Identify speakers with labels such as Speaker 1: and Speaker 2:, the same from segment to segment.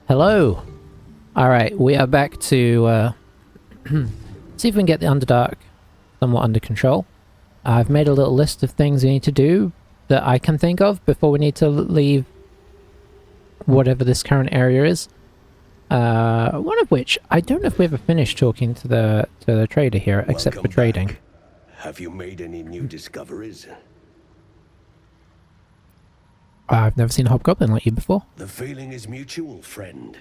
Speaker 1: Hello! Alright, we are back to see if we can get the Underdark somewhat under control. I've made a little list of things we need to do that I can think of before we need to leave whatever this current area is. One of which, I don't know if we ever finished talking to the trader here, except for trading.
Speaker 2: Back. Have you made any new discoveries?
Speaker 1: I've never seen a hobgoblin like you before.
Speaker 2: The feeling is mutual, friend.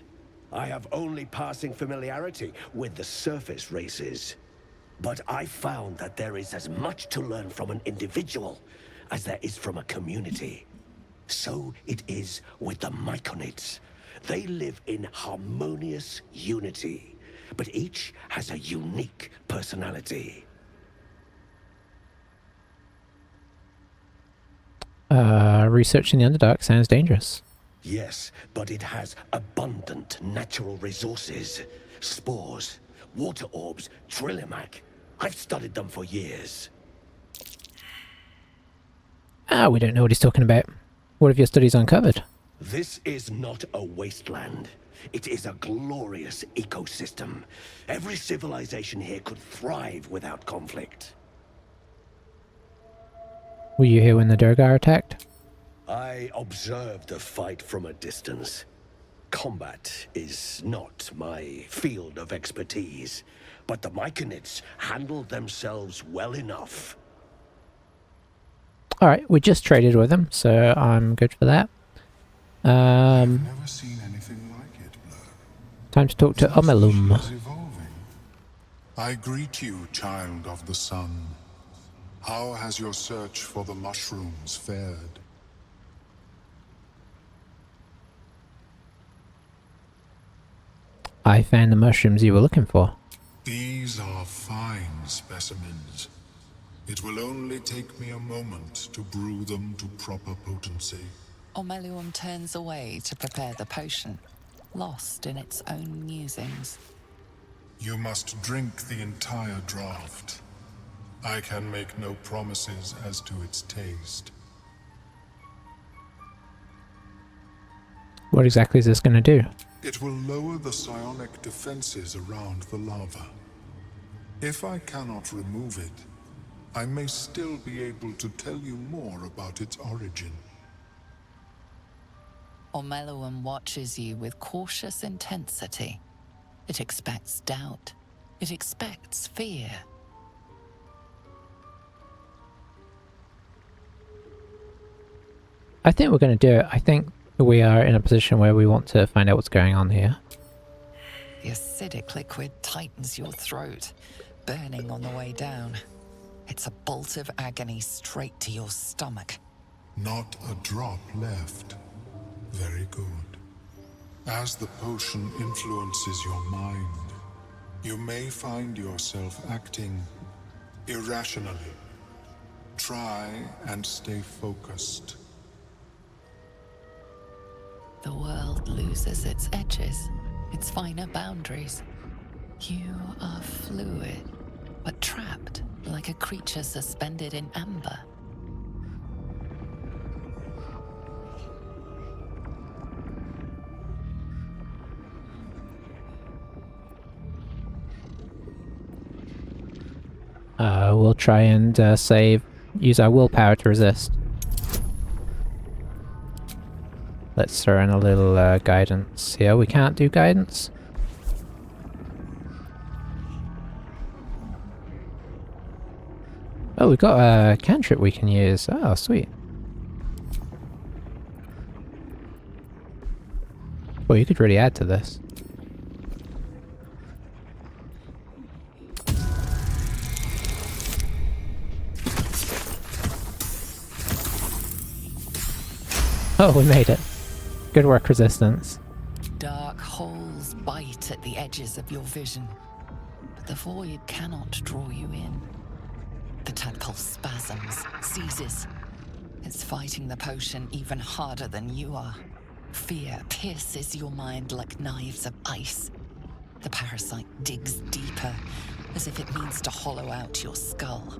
Speaker 2: I have only passing familiarity with the surface races. But I found that there is as much to learn from an individual as there is from a community. So it is with the Myconids. They live in harmonious unity, but each has a unique personality.
Speaker 1: Researching the Underdark sounds dangerous.
Speaker 2: Yes, but it has abundant natural resources. Spores, water orbs, Trillimac. I've studied them for years.
Speaker 1: We don't know what he's talking about. What have your studies uncovered?
Speaker 2: This is not a wasteland. It is a glorious ecosystem. Every civilization here could thrive without conflict.
Speaker 1: Were you here when the Durgar attacked?
Speaker 2: I observed the fight from a distance. Combat is not my field of expertise, but the Myconids handled themselves well enough.
Speaker 1: Alright, we just traded with him, so I'm good for that.
Speaker 3: I've never seen anything like it, Blur.
Speaker 1: Time to talk to Omelum.
Speaker 3: Species evolving. I greet you, child of the sun. How has your search for the mushrooms fared?
Speaker 1: I found the mushrooms you were looking for.
Speaker 3: These are fine specimens. It will only take me a moment to brew them to proper potency.
Speaker 4: Omeluum turns away to prepare the potion, lost in its own musings.
Speaker 3: You must drink the entire draught. I can make no promises as to its taste.
Speaker 1: What exactly is this going to do?
Speaker 3: It will lower the psionic defenses around the lava. If I cannot remove it, I may still be able to tell you more about its origin.
Speaker 4: Omeluum watches you with cautious intensity. It expects doubt. It expects fear.
Speaker 1: I think we're going to do it. I think we are in a position where we want to find out what's going on here.
Speaker 4: The acidic liquid tightens your throat, burning on the way down. It's a bolt of agony straight to your stomach.
Speaker 3: Not a drop left. Very good. As the potion influences your mind, you may find yourself acting irrationally. Try and stay focused.
Speaker 4: The world loses its edges, its finer boundaries. You are fluid, but trapped like a creature suspended in amber.
Speaker 1: We'll try and use our willpower to resist. Let's throw in a little guidance here. We can't do guidance. Oh, we've got a cantrip we can use. Oh, sweet. Well, you could really add to this. Oh, we made it. Good work, Resistance.
Speaker 4: Dark holes bite at the edges of your vision, but the void cannot draw you in. The tadpole spasms, seizes. It's fighting the potion even harder than you are. Fear pierces your mind like knives of ice. The parasite digs deeper, as if it means to hollow out your skull.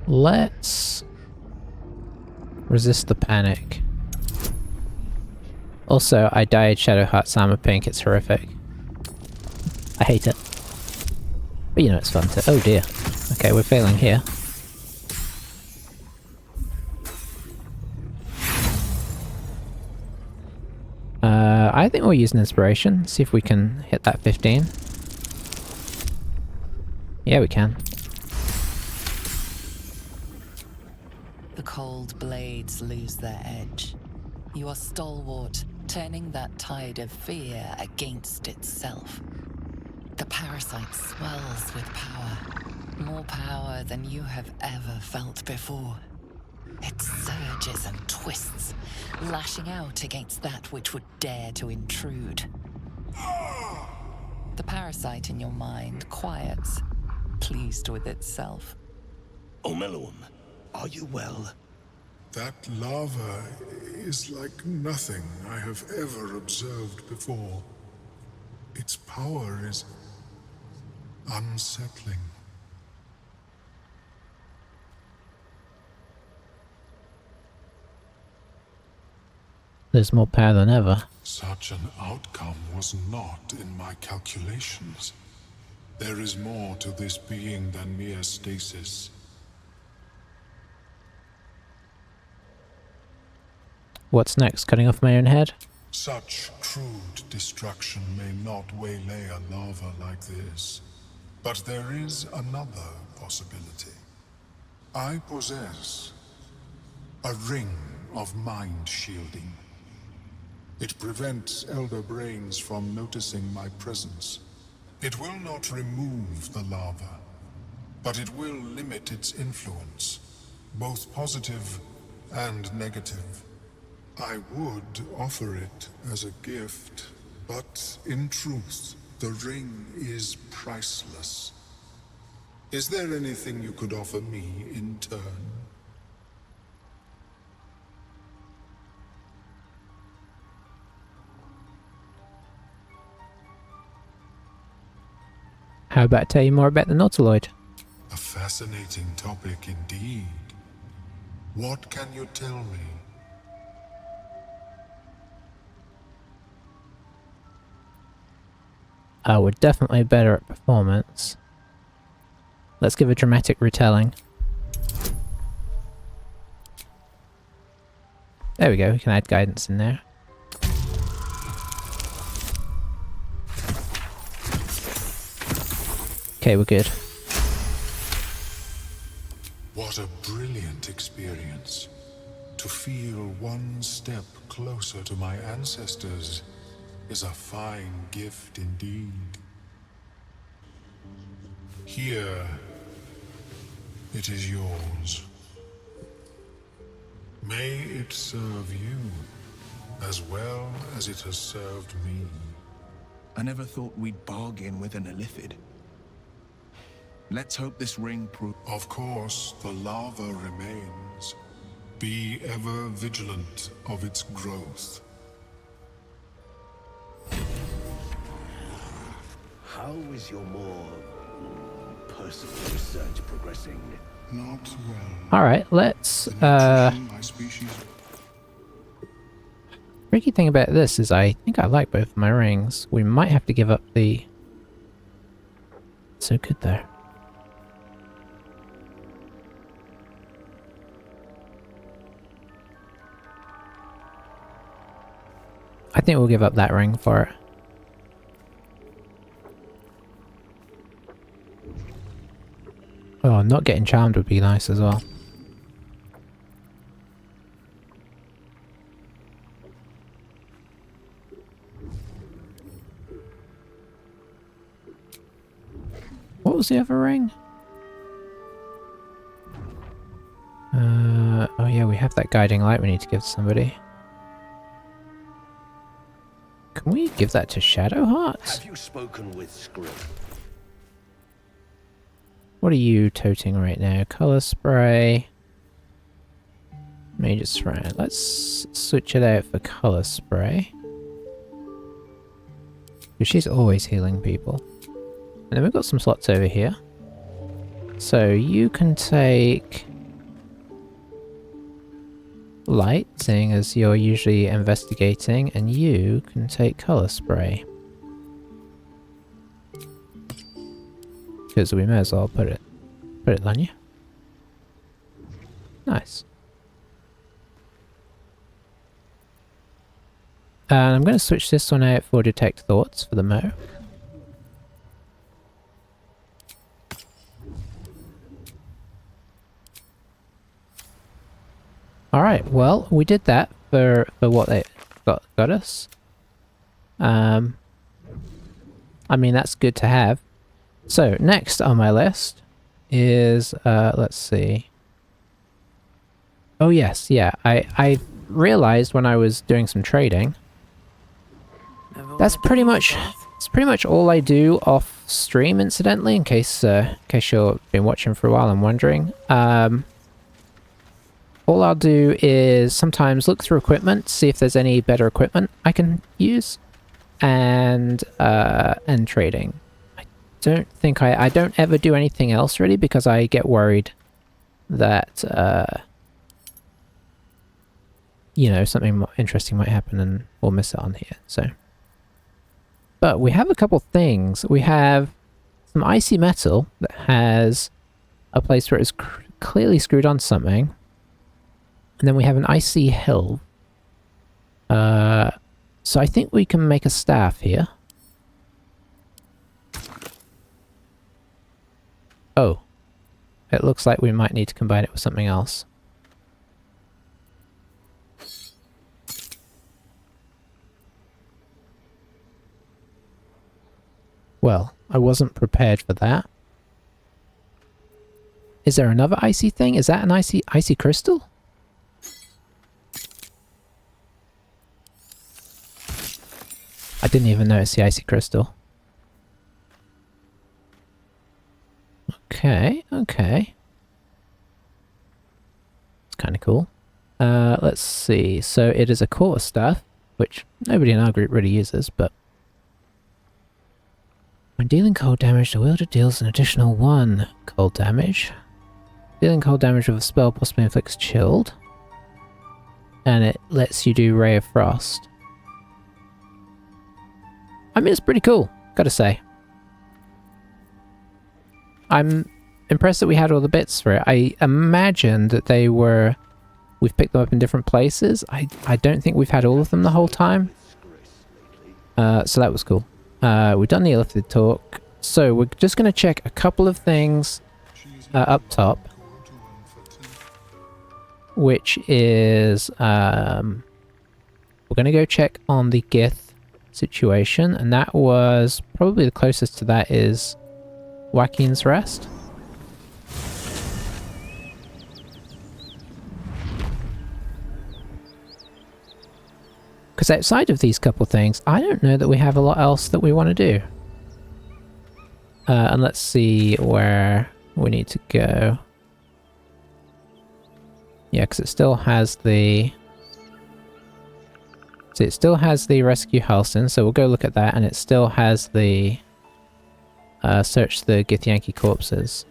Speaker 1: Let's resist the panic. Also, I dyed Shadowheart's armor pink. It's horrific. I hate it. But you know it's fun to— oh dear. Okay, we're failing here. I think we'll use an inspiration. See if we can hit that 15. Yeah, we can.
Speaker 4: The cold blades lose their edge. You are stalwart, turning that tide of fear against itself. The parasite swells with power. More power than you have ever felt before. It surges and twists, lashing out against that which would dare to intrude. The parasite in your mind quiets, pleased with itself.
Speaker 2: Omeluum, are you well?
Speaker 3: That lava is like nothing I have ever observed before. Its power is unsettling.
Speaker 1: There's more power than ever.
Speaker 3: Such an outcome was not in my calculations. There is more to this being than mere stasis.
Speaker 1: What's next? Cutting off my own head?
Speaker 3: Such crude destruction may not waylay a lava like this. But there is another possibility. I possess a ring of mind shielding. It prevents elder brains from noticing my presence. It will not remove the lava, but it will limit its influence, both positive and negative. I would offer it as a gift, but in truth, the ring is priceless. Is there anything you could offer me in turn?
Speaker 1: How about I tell you more about the Nautiloid?
Speaker 3: A fascinating topic indeed. What can you tell me?
Speaker 1: We're definitely better at performance. Let's give a dramatic retelling. There we go, we can add guidance in there. Okay, we're good.
Speaker 3: What a brilliant experience. To feel one step closer to my ancestors is a fine gift indeed. Here, it is yours. May it serve you as well as it has served me.
Speaker 5: I never thought we'd bargain with an Illithid. Let's hope this ring proves.
Speaker 3: Of course, the lava remains. Be ever vigilant of its growth.
Speaker 2: How is your more personal research progressing?
Speaker 3: Not well.
Speaker 1: Alright, let's
Speaker 3: My species.
Speaker 1: tricky thing about this is I think I like both of my rings. We might have to give up the— so good though. I think we'll give up that ring for it. Oh, not getting charmed would be nice as well. What was the other ring? Oh yeah, we have that guiding light we need to give to somebody. Can we give that to Shadowheart?
Speaker 2: Have you spoken with Scrib?
Speaker 1: What are you toting right now? Color spray. Mage's Shrine. Let's switch it out for color spray. Because she's always healing people. And then we've got some slots over here. So you can take light, seeing as you're usually investigating, and you can take color spray. Because we may as well put it on you. Nice. And I'm going to switch this one out for detect thoughts for the Mo. Alright, well, we did that for what they got us. I mean, that's good to have. So, next on my list is, let's see. Oh yes, yeah, I realized when I was doing some trading, it's pretty much all I do off stream, incidentally, in case you've been watching for a while and wondering. All I'll do is sometimes look through equipment, see if there's any better equipment I can use, and trading. I don't think I don't ever do anything else really, because I get worried that you know, something interesting might happen and we'll miss it on here. So, but we have a couple things. We have some icy metal that has a place where it's clearly screwed on something. And then we have an icy hill. So I think we can make a staff here. Oh. It looks like we might need to combine it with something else. Well, I wasn't prepared for that. Is there another icy thing? Is that an icy crystal? I didn't even notice the icy crystal. Okay, okay. It's kind of cool. Let's see. So it is a quarter staff, which nobody in our group really uses, but when dealing cold damage, the wielder deals an additional 1 cold damage. Dealing cold damage with a spell possibly inflicts chilled. And it lets you do Ray of Frost. I mean, it's pretty cool, gotta say. I'm impressed that we had all the bits for it. I imagined that we've picked them up in different places. I don't think we've had all of them the whole time. So that was cool. We've done the Illithid talk. So we're just going to check a couple of things up top. Which is, we're going to go check on the Gith situation. And that was, probably the closest to that is Joaquin's Rest. Because outside of these couple things, I don't know that we have a lot else that we want to do. And let's see where we need to go. Yeah, because it still has the... So it still has the Rescue Halston, so we'll go look at that, and it still has the... Search the Githyanki corpses.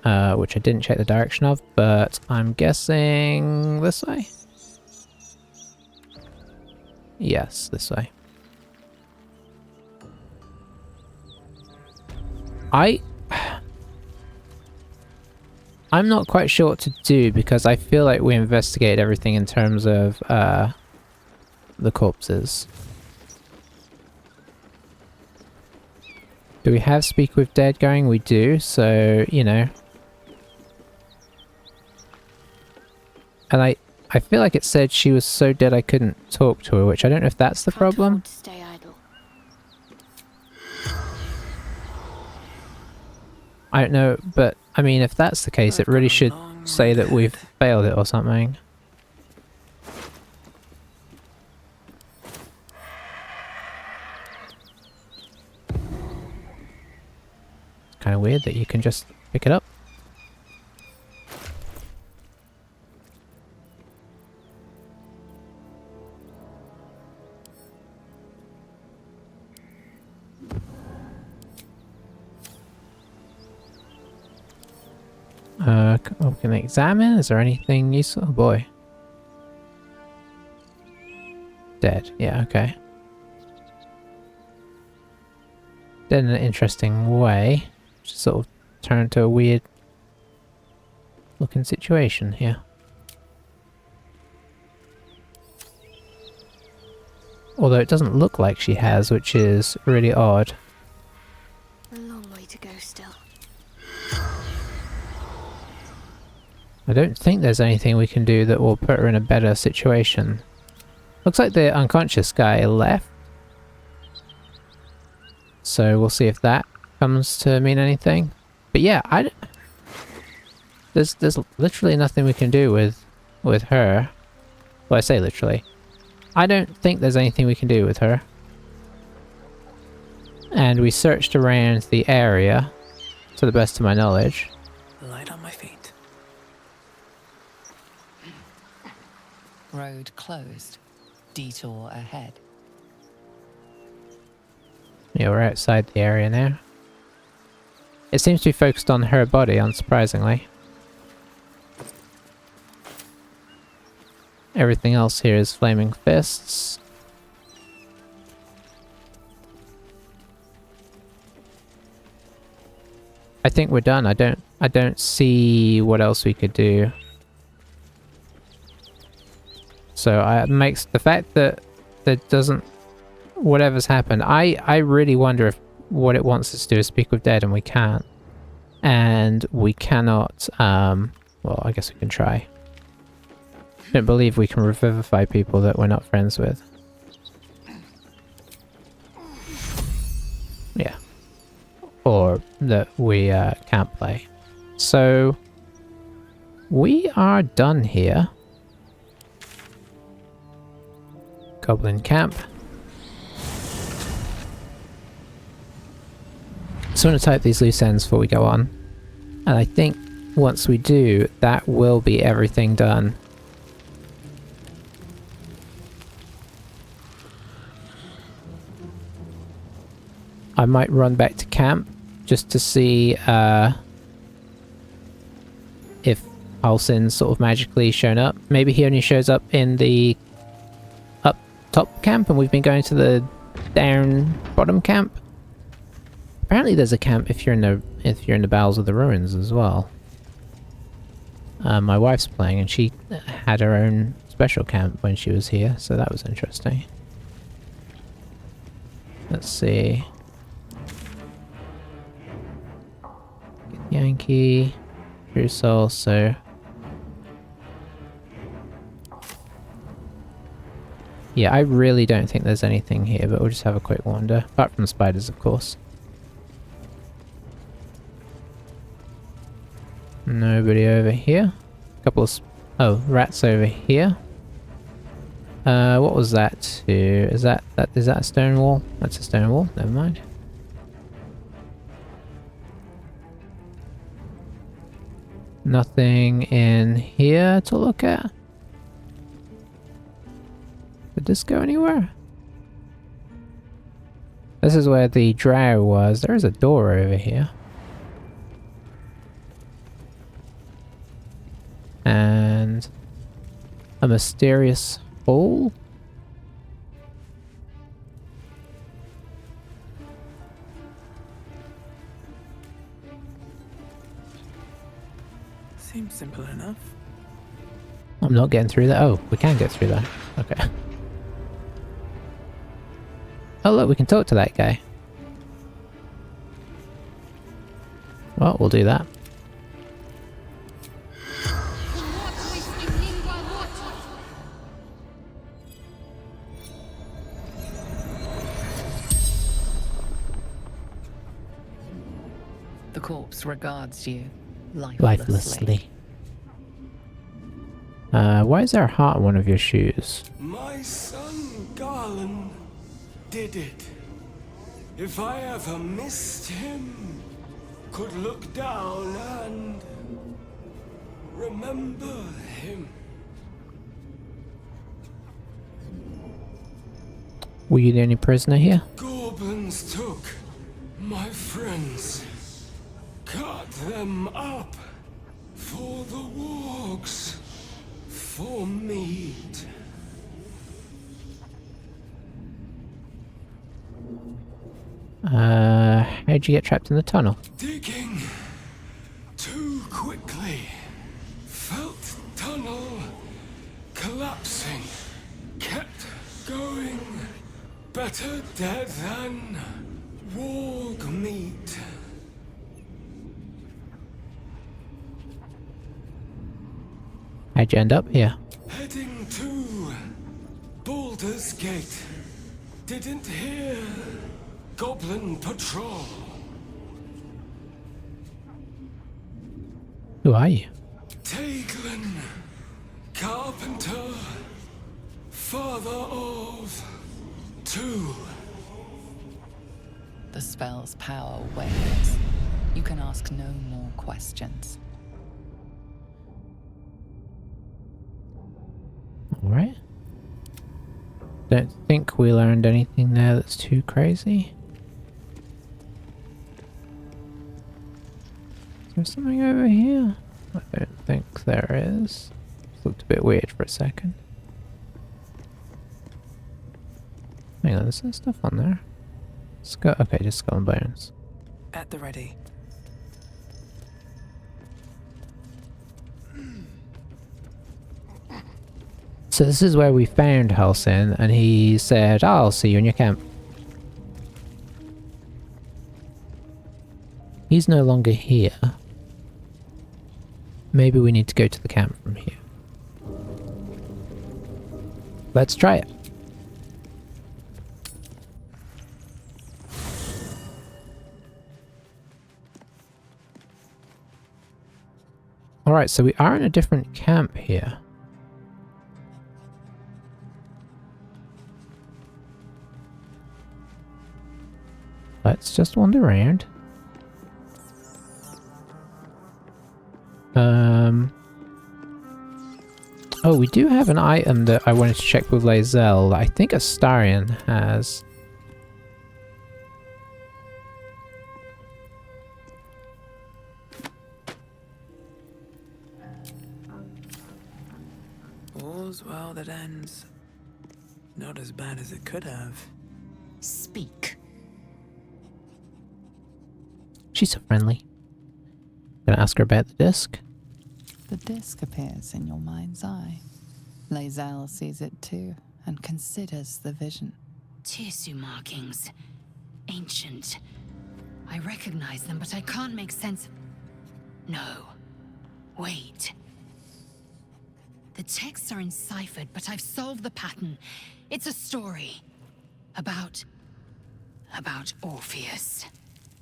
Speaker 1: Which I didn't check the direction of, but I'm guessing this way? Yes, this way. I'm not quite sure what to do because I feel like we investigated everything in terms of the corpses. Do we have Speak with Dead going? We do, so, you know. And I feel like it said she was so dead I couldn't talk to her, which I don't know if that's the problem.
Speaker 6: Stay idle.
Speaker 1: I don't know, but I mean, if that's the case, it really should say that we've failed it or something. It's kind of weird that you can just pick it up. we can examine? Is there anything useful? Oh boy. Dead. Yeah, okay. Dead in an interesting way. Just sort of turned to a weird looking situation here. Although it doesn't look like she has, which is really odd.
Speaker 6: A long way to go still.
Speaker 1: I don't think there's anything we can do that will put her in a better situation. Looks like the unconscious guy left. So we'll see if that comes to mean anything. But yeah, there's literally nothing we can do with her. Well, I say literally. I don't think there's anything we can do with her. And we searched around the area, to the best of my knowledge.
Speaker 7: Light on my feet.
Speaker 4: Road closed. Detour ahead.
Speaker 1: Yeah, we're outside the area now. It seems to be focused on her body, unsurprisingly. Everything else here is flaming fists. I think we're done. I don't see what else we could do. So it makes the fact that whatever's happened, I really wonder if what it wants us to do is speak with dead, and we can't. And we cannot, well, I guess we can try. I don't believe we can revivify people that we're not friends with. Yeah. Or that we can't play. So, we are done here. Goblin camp. So I'm going to type these loose ends before we go on. And I think once we do, that will be everything done. I might run back to camp just to see if Illisen's sort of magically shown up. Maybe he only shows up in the up top camp and we've been going to the down bottom camp. Apparently there's a camp if you're in the bowels of the ruins as well. My wife's playing and she had her own special camp when she was here, so that was interesting. Let's see. Yankee, True Soul, so... Yeah, I really don't think there's anything here, but we'll just have a quick wander. Apart from the spiders, of course. Nobody over here. Couple of... Oh, rats over here. What was that? Is that a stone wall? That's a stone wall, never mind. Nothing in here to look at. Did this go anywhere? This is where the drow was. There is a door over here. And a mysterious hole.
Speaker 7: Seems simple enough.
Speaker 1: I'm not getting through that. Oh, we can get through that. Okay. Oh look, we can talk to that guy. Well, we'll do that.
Speaker 4: The corpse regards you lifelessly.
Speaker 1: Lifelessly. Why is there a heart on one of your shoes?
Speaker 2: My son Garland did it. If I ever missed him, could look down and remember him.
Speaker 1: Were you the only prisoner here?
Speaker 2: Goblins took my friends, cut them up for
Speaker 8: for meat.
Speaker 1: How'd you get trapped in the tunnel?
Speaker 8: Digging too quickly. Felt tunnel collapsing. Kept going. Better dead than warg meat.
Speaker 1: How'd you end up here?
Speaker 8: Heading to Baldur's Gate. Didn't hear Goblin Patrol.
Speaker 1: Who are you?
Speaker 8: Taglin, Carpenter, father of two.
Speaker 4: The spell's power wanes. You can ask no more questions.
Speaker 1: Alright. Don't think we learned anything there that's too crazy. Is there something over here? I don't think there is. It looked a bit weird for a second. Hang on, is there stuff on there? Okay, just skull and bones.
Speaker 7: At the ready.
Speaker 1: So this is where we found Illisen, and he said, I'll see you in your camp. He's no longer here. Maybe we need to go to the camp from here. Let's try it. Alright, so we are in a different camp here. Let's just wander around. Oh, we do have an item that I wanted to check with Lae'zel that I think Astarion has.
Speaker 7: All's well that ends. Not as bad as it could have.
Speaker 4: Speak.
Speaker 1: She's so friendly. Gonna ask her about the disc.
Speaker 4: The disc appears in your mind's eye. Lae'zel sees it too, and considers the vision.
Speaker 6: Tirsu markings. Ancient. I recognize them, but I can't make sense of... No. Wait. The texts are enciphered, but I've solved the pattern. It's a story. About Orpheus.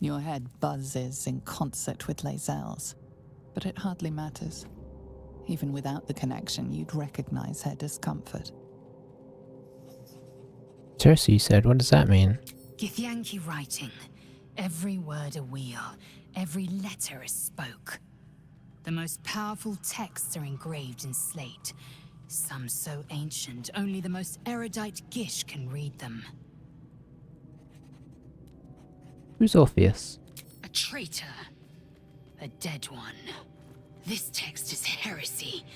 Speaker 4: Your head buzzes in concert with Lae'zel's, but it hardly matters. Even without the connection, you'd recognize her discomfort.
Speaker 1: Tirsu, you said. What does that mean?
Speaker 6: Githyanki writing. Every word a wheel. Every letter a spoke. The most powerful texts are engraved in slate. Some so ancient, only the most erudite Gish can read them.
Speaker 1: Who's Orpheus?
Speaker 6: A traitor. A dead one. This text is heresy.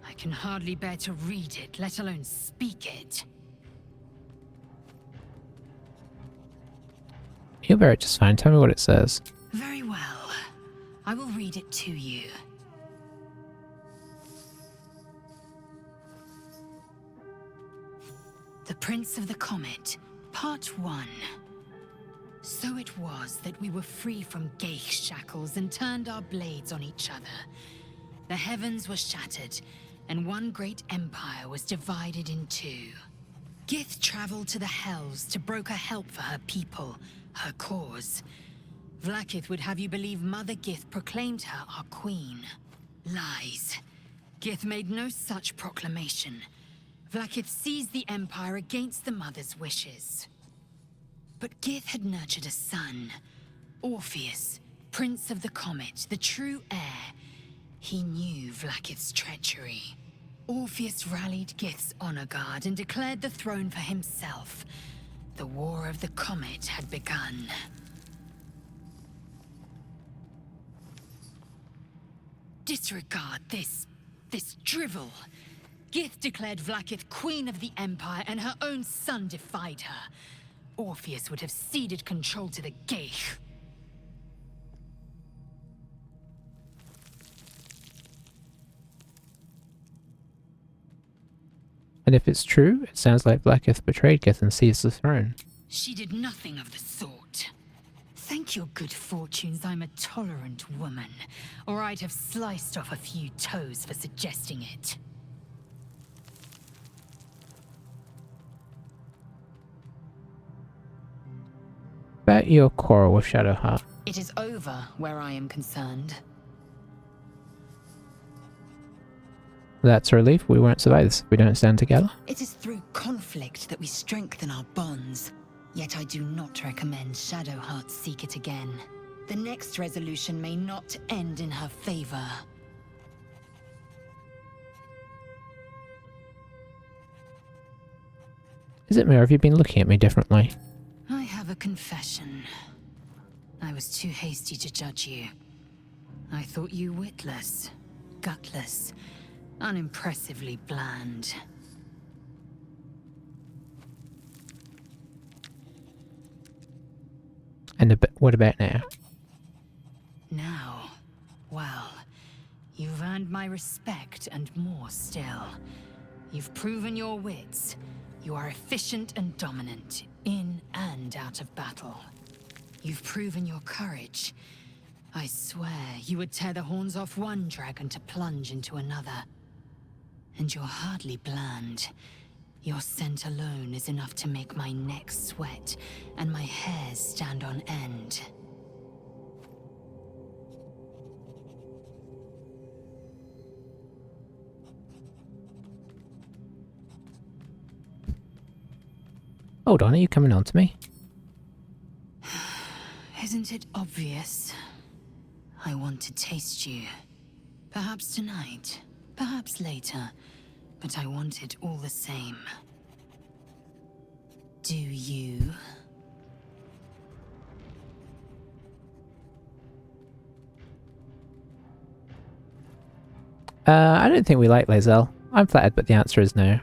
Speaker 6: I can hardly bear to read it, let alone speak it.
Speaker 1: You'll bear it just fine. Tell me what it says.
Speaker 6: Very well. I will read it to you. The Prince of the Comet, Part 1. So it was that we were free from Geich shackles and turned our blades on each other. The heavens were shattered, and one great empire was divided in two. Gith traveled to the Hells to broker help for her people, her cause. Vlaakith would have you believe Mother Gith proclaimed her our queen. Lies. Gith made no such proclamation. Vlaakith seized the empire against the Mother's wishes. But Gith had nurtured a son, Orpheus, Prince of the Comet, the true heir. He knew Vlaakith's treachery. Orpheus rallied Gith's honor guard and declared the throne for himself. The War of the Comet had begun. Disregard this drivel. Gith declared Vlaakith Queen of the Empire, and her own son defied her. Orpheus would have ceded control to the Geich.
Speaker 1: And if it's true, it sounds like Vlaakith betrayed Gith and seized the throne.
Speaker 6: She did nothing of the sort. Thank your good fortunes I'm a tolerant woman, or I'd have sliced off a few toes for suggesting it.
Speaker 1: About your quarrel with Shadowheart.
Speaker 6: It is over where I am concerned.
Speaker 1: That's a relief. We won't survive this if we don't stand together.
Speaker 6: It is through conflict that we strengthen our bonds. Yet I do not recommend Shadowheart seek it again. The next resolution may not end in her favor.
Speaker 1: Is it me, or have you been looking at me differently?
Speaker 6: I have a confession. I was too hasty to judge you. I thought you witless, gutless, unimpressively bland.
Speaker 1: And what about now?
Speaker 6: Now, well, you've earned my respect and more still. You've proven your wits. You are efficient and dominant, in and out of battle. You've proven your courage. I swear you would tear the horns off one dragon to plunge into another. And you're hardly bland. Your scent alone is enough to make my neck sweat and my hairs stand on end.
Speaker 1: Hold on, are you coming on to me?
Speaker 6: Isn't it obvious? I want to taste you. Perhaps tonight, perhaps later, but I want it all the same. Do you?
Speaker 1: I don't think we like Lae'zel. I'm flattered, but the answer is no.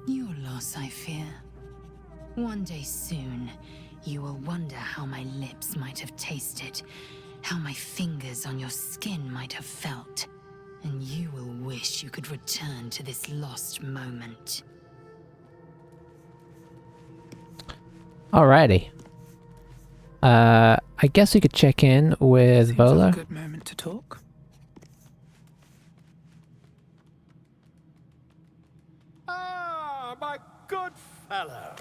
Speaker 6: Your loss, I fear. One day soon, you will wonder how my lips might have tasted, how my fingers on your skin might have felt, and you will wish you could return to this lost moment.
Speaker 1: Alrighty. I guess we could check in with
Speaker 7: Seems
Speaker 1: Vola.
Speaker 7: like a good moment to talk.
Speaker 2: Ah, my good fellow.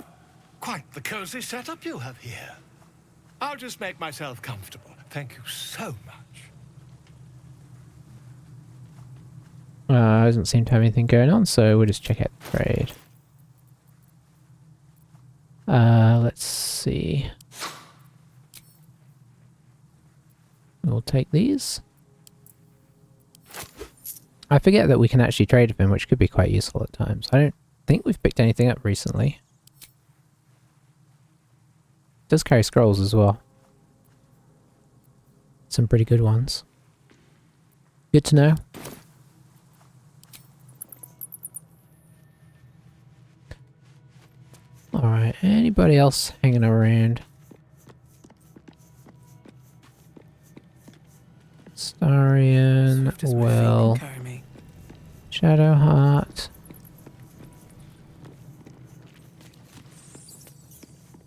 Speaker 2: Quite the cozy setup you have here. I'll just make myself comfortable. Thank you so much.
Speaker 1: Doesn't seem to have anything going on, so we'll just check out the trade. Let's see. We'll take these. I forget that we can actually trade with him, which could be quite useful at times. I don't think we've picked anything up recently. Does carry scrolls as well. Some pretty good ones. Good to know. Alright, anybody else hanging around? Starion,
Speaker 7: Swift as my feet
Speaker 1: Will,
Speaker 7: can carry me.
Speaker 1: Shadowheart.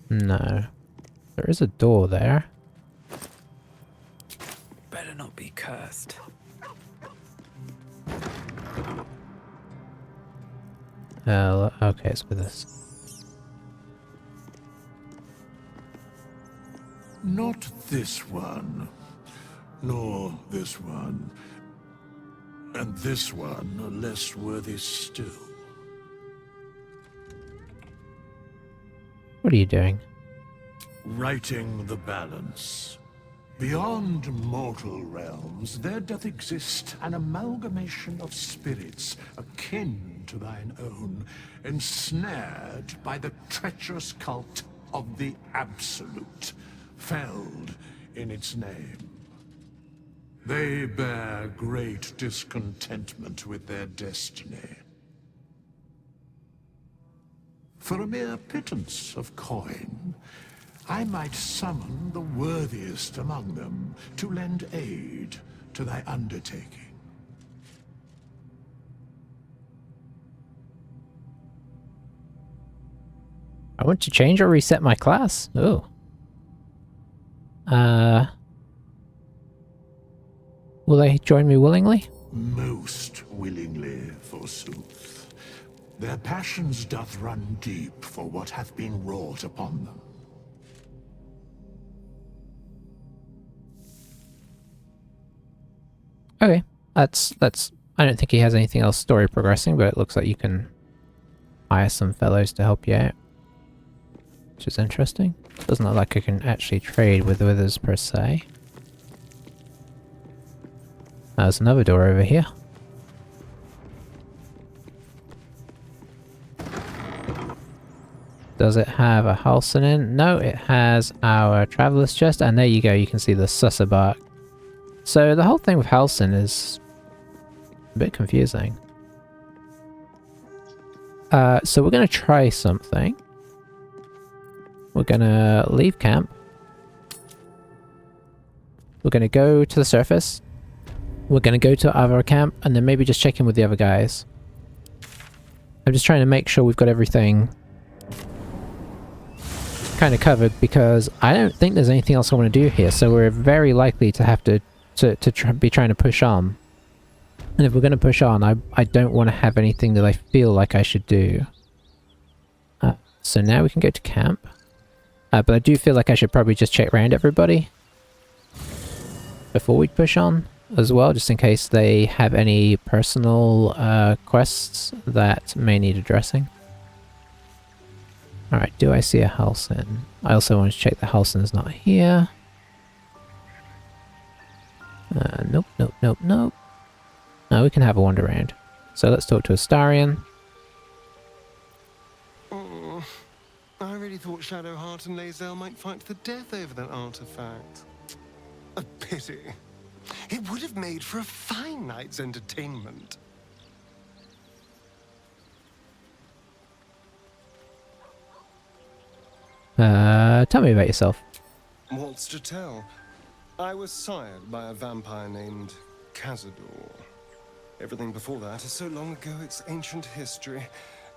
Speaker 1: No. There is a door there.
Speaker 7: Better not be cursed.
Speaker 1: Okay, it's with us.
Speaker 3: Not this one, nor this one, and this one are less worthy still.
Speaker 1: What are you doing?
Speaker 3: Righting the balance. Beyond mortal realms, there doth exist an amalgamation of spirits akin to thine own, ensnared by the treacherous cult of the Absolute, felled in its name. They bear great discontentment with their destiny.
Speaker 9: For a mere pittance of coin, I might summon the worthiest among them to lend aid to thy undertaking.
Speaker 1: I want to change or reset my class? Oh. Will they join me willingly?
Speaker 9: Most willingly, forsooth. Their passions doth run deep for what hath been wrought upon them.
Speaker 1: Okay. That's I don't think he has anything else story progressing, but it looks like you can hire some fellows to help you out. Which is interesting. Doesn't look like I can actually trade with the withers per se. There's another door over here. Does it have a Halcyon in? No, it has our Traveler's Chest, and there you go, you can see the Susser bark. So the whole thing with Halcyon is a bit confusing. So we're going to try something. We're going to leave camp. We're going to go to the surface. We're going to go to our camp, and then maybe just check in with the other guys. I'm just trying to make sure we've got everything kind of covered, because I don't think there's anything else I want to do here, so we're very likely to have to be trying to push on. And if we're going to push on, I don't want to have anything that I feel like I should do. So now we can go to camp. But I do feel like I should probably just check around everybody before we push on as well, just in case they have any personal quests that may need addressing. Alright, do I see a Halcyon? I also want to check the Halcyon's not here. Nope, nope, nope, nope. No, we can have a wander around. So let's talk to Astarion.
Speaker 10: Oh, I really thought Shadowheart and Lae'zel might fight to the death over that artifact. A pity. It would have made for a fine night's entertainment.
Speaker 1: Tell me about yourself.
Speaker 10: What's to tell? I was sired by a vampire named Cazador. Everything before that is so long ago it's ancient history.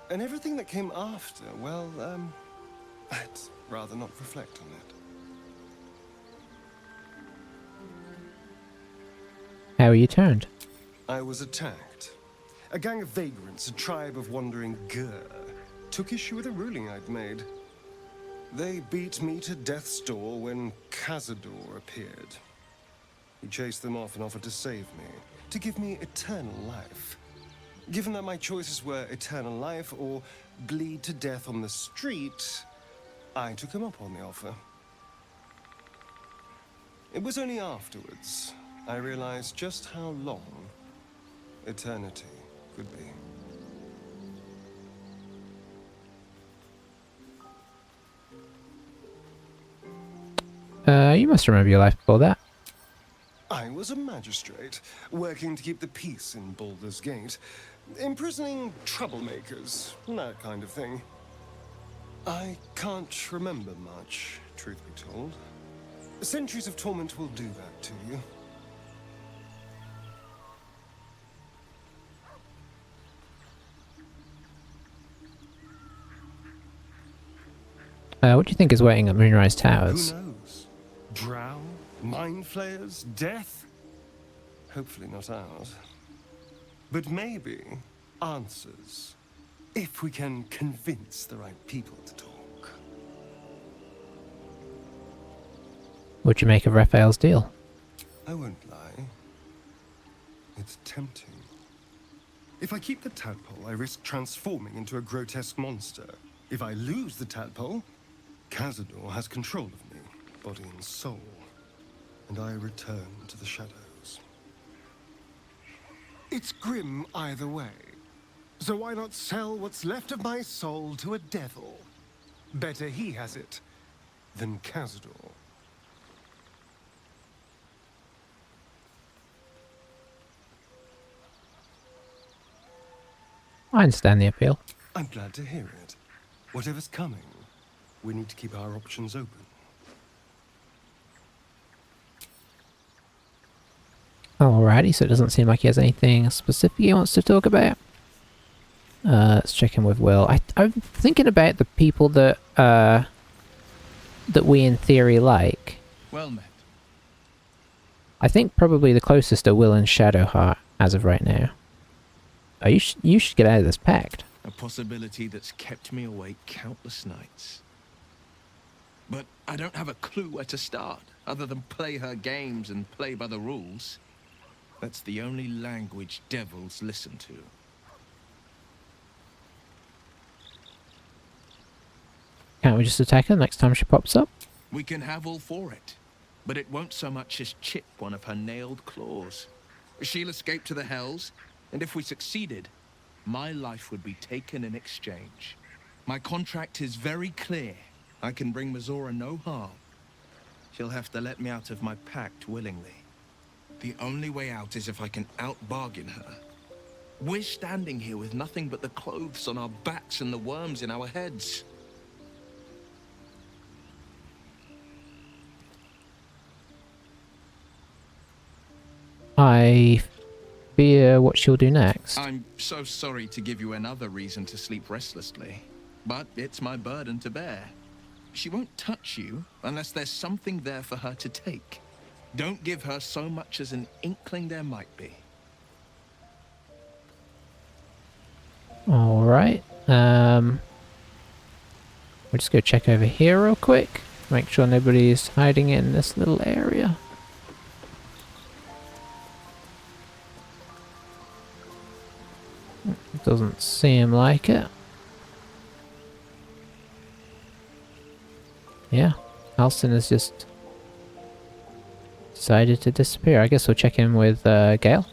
Speaker 10: And everything that came after, well, I'd rather not reflect on it.
Speaker 1: How were you turned?
Speaker 10: I was attacked. A gang of vagrants, a tribe of wandering Gur, took issue with a ruling I'd made. They beat me to death's door when Cazador appeared. He chased them off and offered to save me, to give me eternal life. Given that my choices were eternal life or bleed to death on the street, I took him up on the offer. It was only afterwards I realized just how long eternity could be.
Speaker 1: You must remember your life before that.
Speaker 10: I was a magistrate, working to keep the peace in Baldur's Gate, imprisoning troublemakers, that kind of thing. I can't remember much, truth be told. Centuries of torment will do that to you.
Speaker 1: What do you think is waiting at Moonrise Towers?
Speaker 10: Who knows? Drow? Mind flayers? Death? Hopefully not ours. But maybe answers, if we can convince the right people to talk.
Speaker 1: What'd you make of Raphael's deal?
Speaker 10: I won't lie. It's tempting. If I keep the tadpole, I risk transforming into a grotesque monster. If I lose the tadpole, Cazador has control of me, body and soul, and I return to the shadows. It's grim either way, so why not sell what's left of my soul to a devil? Better he has it than Cazador.
Speaker 1: I understand the appeal.
Speaker 10: I'm glad to hear it. Whatever's coming, we need to keep our options open.
Speaker 1: Alrighty, so it doesn't seem like he has anything specific he wants to talk about. Let's check in with Will. I'm thinking about the people that that we in theory like.
Speaker 5: Well met.
Speaker 1: I think probably the closest are Will and Shadowheart as of right now. Oh, you should get out of this pact.
Speaker 5: A possibility that's kept me awake countless nights. But I don't have a clue where to start, other than play her games and play by the rules. That's the only language devils listen to.
Speaker 1: Can't we just attack her next time she pops up?
Speaker 5: We can have all for it, but it won't so much as chip one of her nailed claws. She'll escape to the Hells, and if we succeeded, my life would be taken in exchange. My contract is very clear. I can bring Mizora no harm. She'll have to let me out of my pact willingly. The only way out is if I can out-bargain her. We're standing here with nothing but the clothes on our backs and the worms in our heads.
Speaker 1: I fear what she'll do next.
Speaker 5: I'm so sorry to give you another reason to sleep restlessly, but it's my burden to bear. She won't touch you unless there's something there for her to take. Don't give her so much as an inkling there might be.
Speaker 1: Alright. We'll just go check over here real quick. Make sure nobody's hiding in this little area. Doesn't seem like it. Yeah, Alston has just decided to disappear. I guess we'll check in with Gale.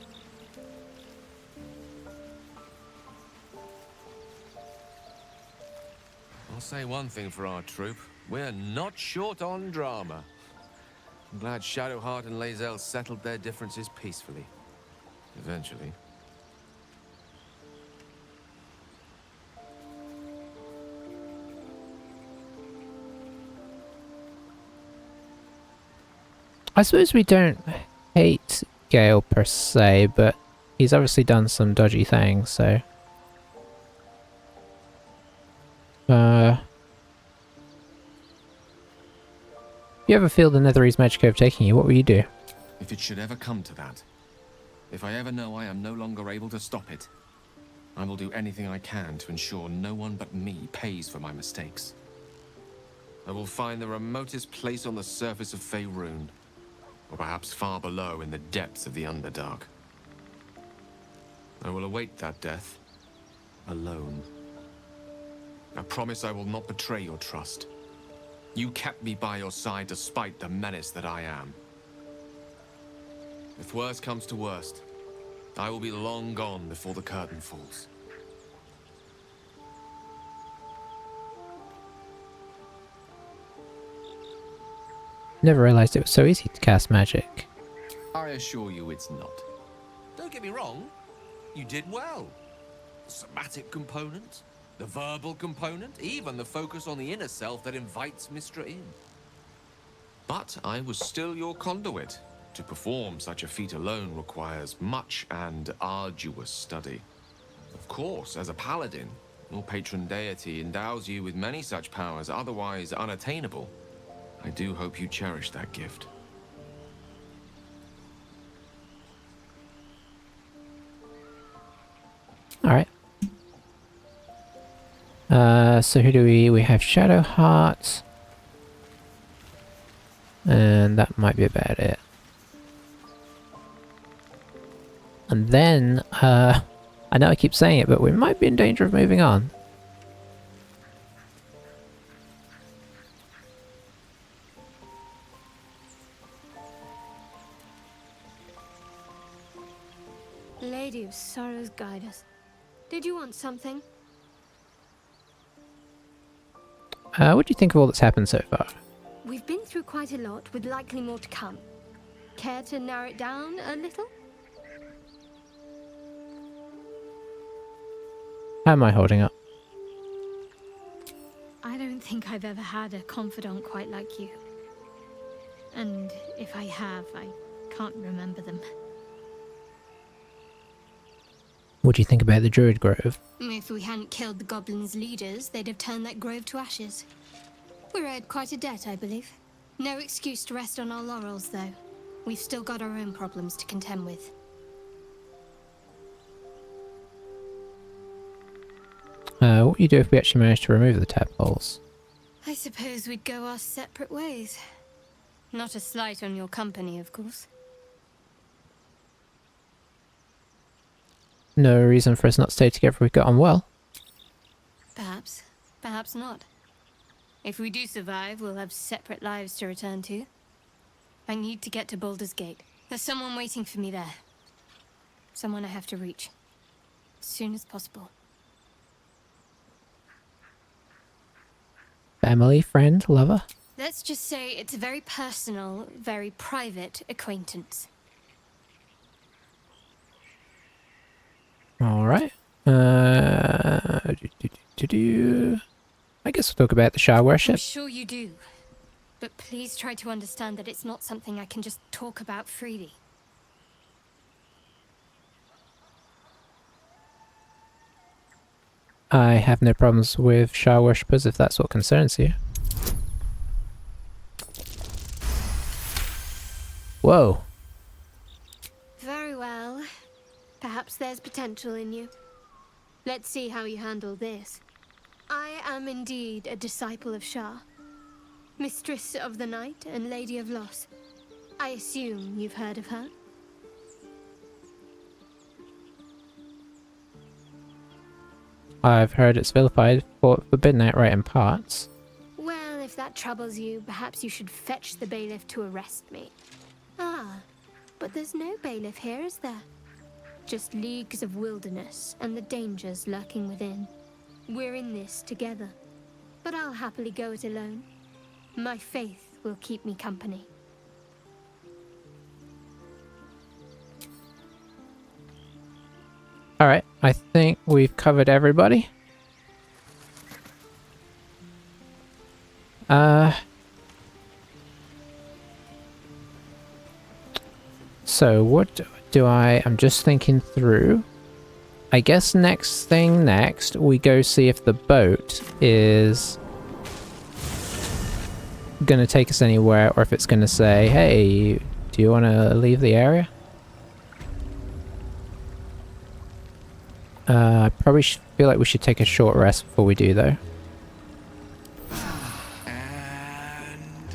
Speaker 11: I'll say one thing for our troop. We're not short on drama. I'm glad Shadowheart and Lae'zel settled their differences peacefully. Eventually.
Speaker 1: I suppose we don't hate Gale per se, but he's obviously done some dodgy things, so... If you ever feel the Netherese magic overtaking you, what will you do?
Speaker 11: If it should ever come to that, if I ever know I am no longer able to stop it, I will do anything I can to ensure no one but me pays for my mistakes. I will find the remotest place on the surface of Faerun, or perhaps far below in the depths of the Underdark. I will await that death, alone. I promise I will not betray your trust. You kept me by your side despite the menace that I am. If worst comes to worst, I will be long gone before the curtain falls.
Speaker 1: Never realized it was so easy to cast magic.
Speaker 11: I assure you it's not. Don't get me wrong, you did well. The somatic component, the verbal component, even the focus on the inner self that invites Mystra in. But I was still your conduit. To perform such a feat alone requires much and arduous study. Of course, as a paladin, your patron deity endows you with many such powers otherwise unattainable. I do hope you cherish that gift.
Speaker 1: Alright. So who do we have Shadowheart. And that might be about it. And then, I know I keep saying it, but we might be in danger of moving on.
Speaker 12: Lady of Sorrows, guide us. Did you want something?
Speaker 1: What do you think of all that's happened so far?
Speaker 12: We've been through quite a lot, with likely more to come. Care to narrow it down a little?
Speaker 1: How am I holding up?
Speaker 6: I don't think I've ever had a confidant quite like you. And if I have, I can't remember them.
Speaker 1: What do you think about the Druid Grove?
Speaker 12: If we hadn't killed the goblins' leaders, they'd have turned that grove to ashes. We're owed quite a debt, I believe. No excuse to rest on our laurels, though. We've still got our own problems to contend with.
Speaker 1: What do you do if we actually manage to remove the tadpoles?
Speaker 12: I suppose we'd go our separate ways. Not a slight on your company, of course.
Speaker 1: No reason for us not to stay together if we got on well.
Speaker 12: Perhaps. Perhaps not. If we do survive, we'll have separate lives to return to. I need to get to Baldur's Gate. There's someone waiting for me there. Someone I have to reach. As soon as possible.
Speaker 1: Family, friend, lover?
Speaker 12: Let's just say it's a very personal, very private acquaintance.
Speaker 1: Alright. I guess we'll talk about the Shah
Speaker 12: I'm
Speaker 1: worship.
Speaker 12: sure you do. But please try to understand that it's not something I can just talk about freely.
Speaker 1: I have no problems with Shah worshippers if that's what concerns you. Whoa.
Speaker 12: Very well. Perhaps there's potential in you. Let's see how you handle this. I am indeed a disciple of Shah. Mistress of the Night and Lady of Loss. I assume you've heard of her?
Speaker 1: I've heard it's vilified for forbidden outright in parts.
Speaker 12: Well, if that troubles you, perhaps you should fetch the bailiff to arrest me. Ah, but there's no bailiff here, is there? Just leagues of wilderness and the dangers lurking within. We're in this together. But I'll happily go it alone. My faith will keep me company.
Speaker 1: Alright, I think we've covered everybody. So what do I'm just thinking through. I guess next, we go see if the boat is gonna take us anywhere, or if it's gonna say, hey, do you want to leave the area? I probably feel like we should take a short rest before we do, though.
Speaker 5: And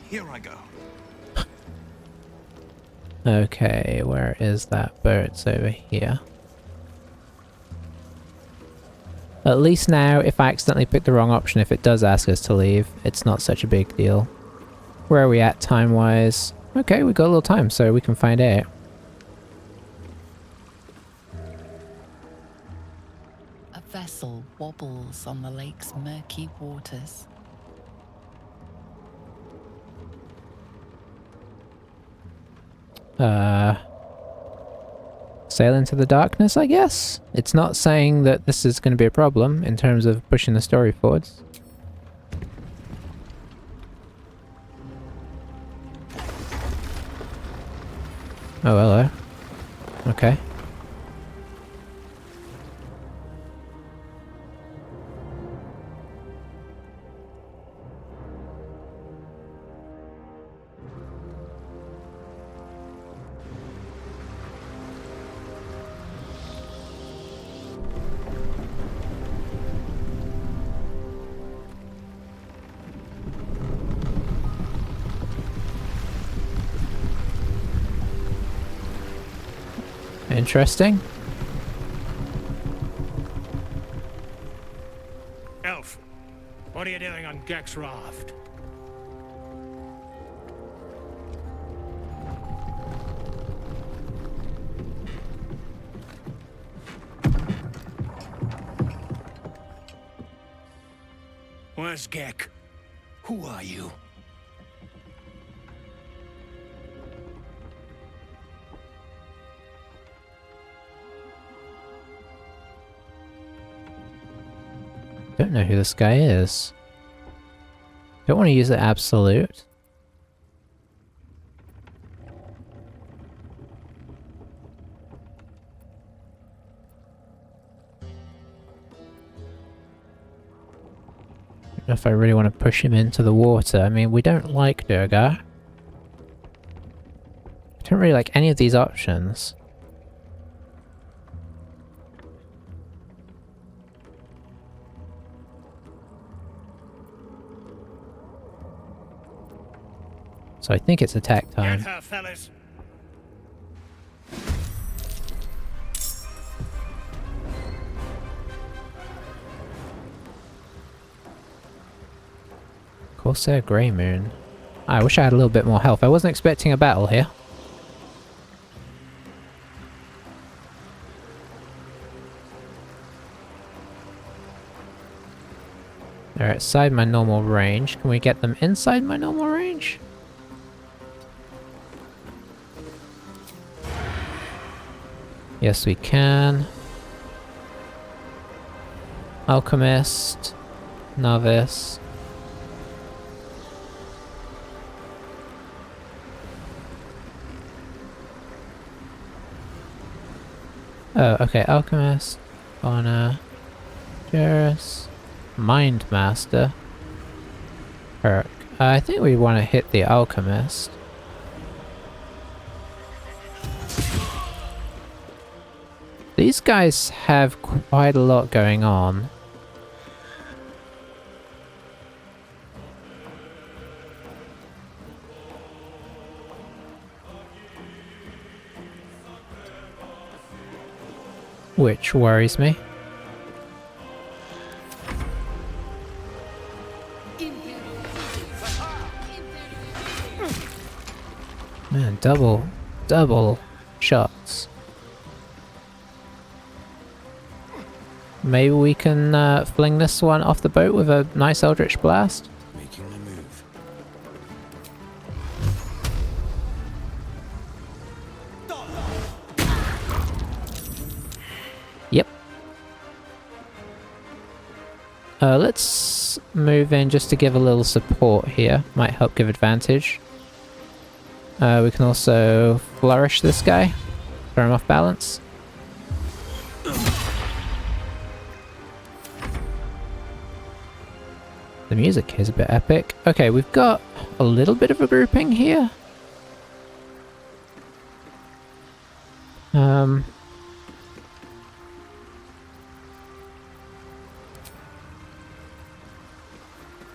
Speaker 5: here I go.
Speaker 1: Okay, where is that boat? It's over here. At least now, if I accidentally pick the wrong option, if it does ask us to leave, it's not such a big deal. Where are we at time-wise? Okay, we got a little time, so we can find out.
Speaker 4: A vessel wobbles on the lake's murky waters.
Speaker 1: Sail into the darkness, I guess? It's not saying that this is going to be a problem in terms of pushing the story forwards. Oh, hello. Okay. Interesting.
Speaker 13: Elf, what are you doing on Gek's raft? Where's Gek? Who are you?
Speaker 1: Don't know who this guy is. Don't want to use the absolute. Don't know if I really want to push him into the water. I mean, we don't like Durgar. I don't really like any of these options. So I think it's attack time.
Speaker 13: Get her, fellas.
Speaker 1: Corsair Grey Moon. I wish I had a little bit more health. I wasn't expecting a battle here. They're outside my normal range. Can we get them inside my normal range? Yes, we can. Alchemist. Novice. Oh, okay. Alchemist. Honor. Jurus. Mind Master. Perk. I think we want to hit the Alchemist. These guys have quite a lot going on. Which worries me. Man, double shots. Maybe we can fling this one off the boat with a nice Eldritch Blast.
Speaker 2: Making the move.
Speaker 1: Yep. Let's move in just to give a little support here. Might help give advantage. We can also flourish this guy. Throw him off balance. The music is a bit epic. Okay, we've got a little bit of a grouping here.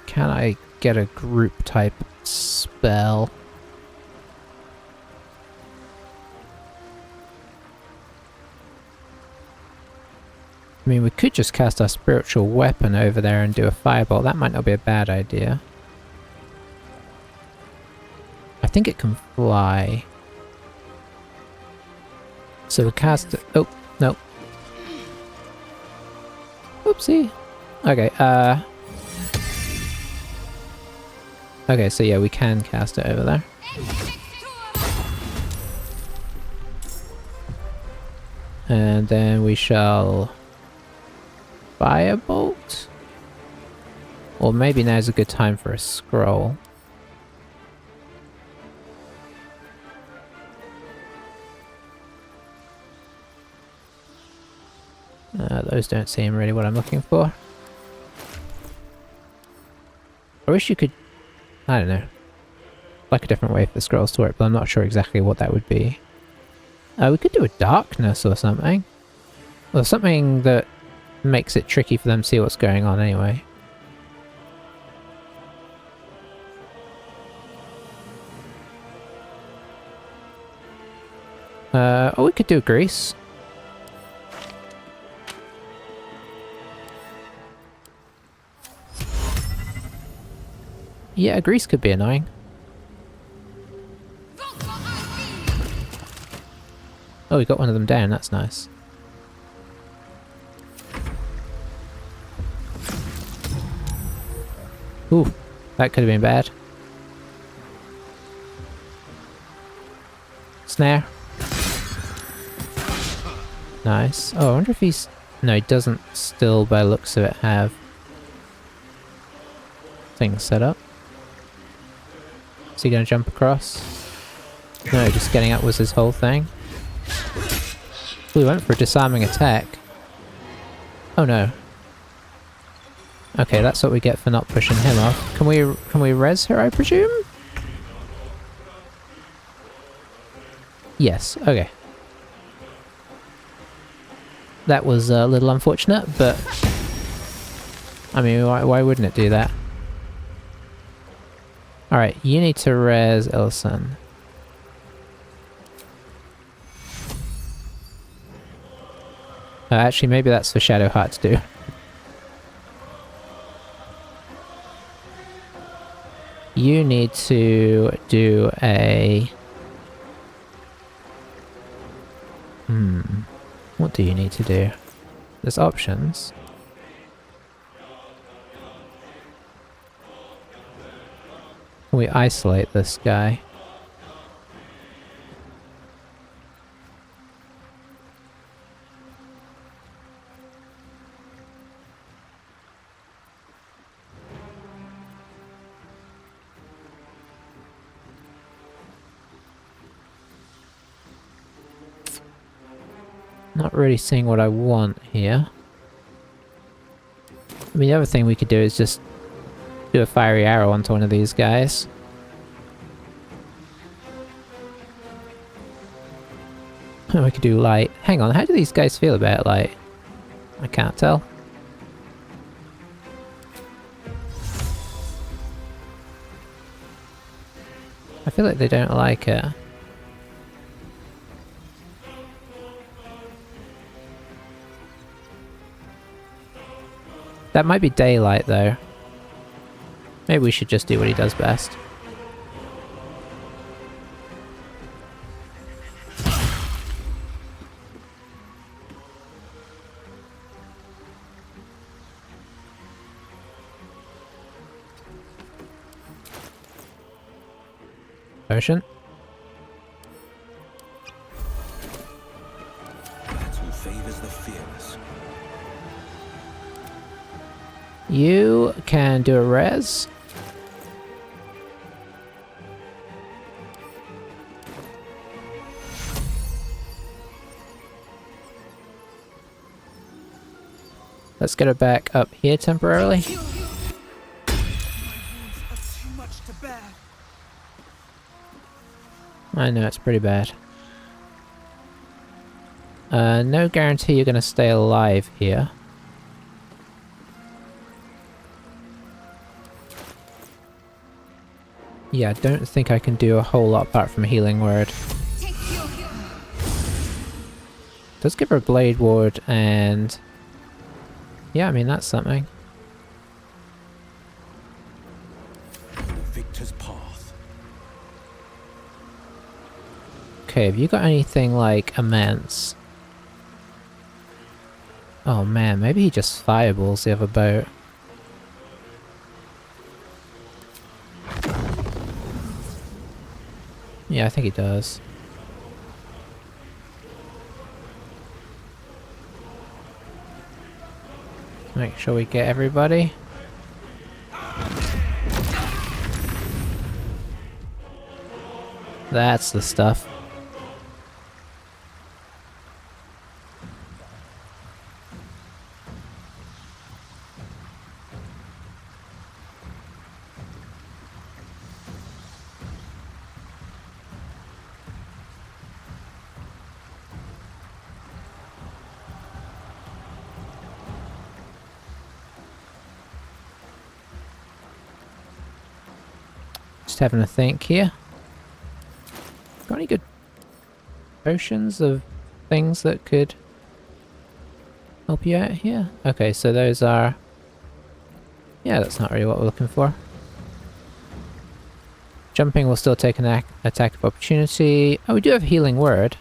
Speaker 1: Can I get a group type spell? I mean, we could just cast our spiritual weapon over there and do a fireball. That might not be a bad idea. I think it can fly. So we'll cast it. Oh, no. Oopsie. Okay, okay, so yeah, we can cast it over there. And then we shall firebolt? Or maybe now's a good time for a scroll. Those don't seem really what I'm looking for. I wish you could, I don't know, like a different way for the scrolls to work, but I'm not sure exactly what that would be. We could do a darkness or something. Or something that makes it tricky for them to see what's going on anyway. Oh, we could do grease. Yeah, grease could be annoying. Oh, we got one of them down, that's nice. Ooh, that could have been bad. Snare. Nice. Oh, I wonder if he's... No, he doesn't still, by the looks of it, have things set up. Is he going to jump across? No, just getting up was his whole thing. We went for a disarming attack. Oh no. Okay, that's what we get for not pushing him off. Can we res her, I presume? Yes, okay. That was a little unfortunate, but I mean, why wouldn't it do that? Alright, you need to res Illisen. Actually, maybe that's for Shadowheart to do. You need to do a... What do you need to do? There's options. We isolate this guy. Not really seeing what I want here. I mean, the other thing we could do is just do a fiery arrow onto one of these guys. We could do light. Hang on, how do these guys feel about light? I can't tell. I feel like they don't like it. That might be daylight though. Maybe we should just do what he does best. Potion.
Speaker 2: Battle favors the fearless.
Speaker 1: You can do a res. Let's get her back up here temporarily. I know, it's pretty bad. No guarantee you're gonna stay alive here. Yeah, I don't think I can do a whole lot apart from healing word. Does give her a blade ward and... yeah, I mean that's something.
Speaker 2: Victor's path.
Speaker 1: Okay, have you got anything like immense? Oh man, maybe he just fireballs the other boat. Yeah, I think he does. Make sure we get everybody. That's the stuff. Just having a think here. Got any good potions of things that could help you out here? Okay, so those are... yeah, that's not really what we're looking for. Jumping will still take an attack of opportunity. Oh, we do have healing word.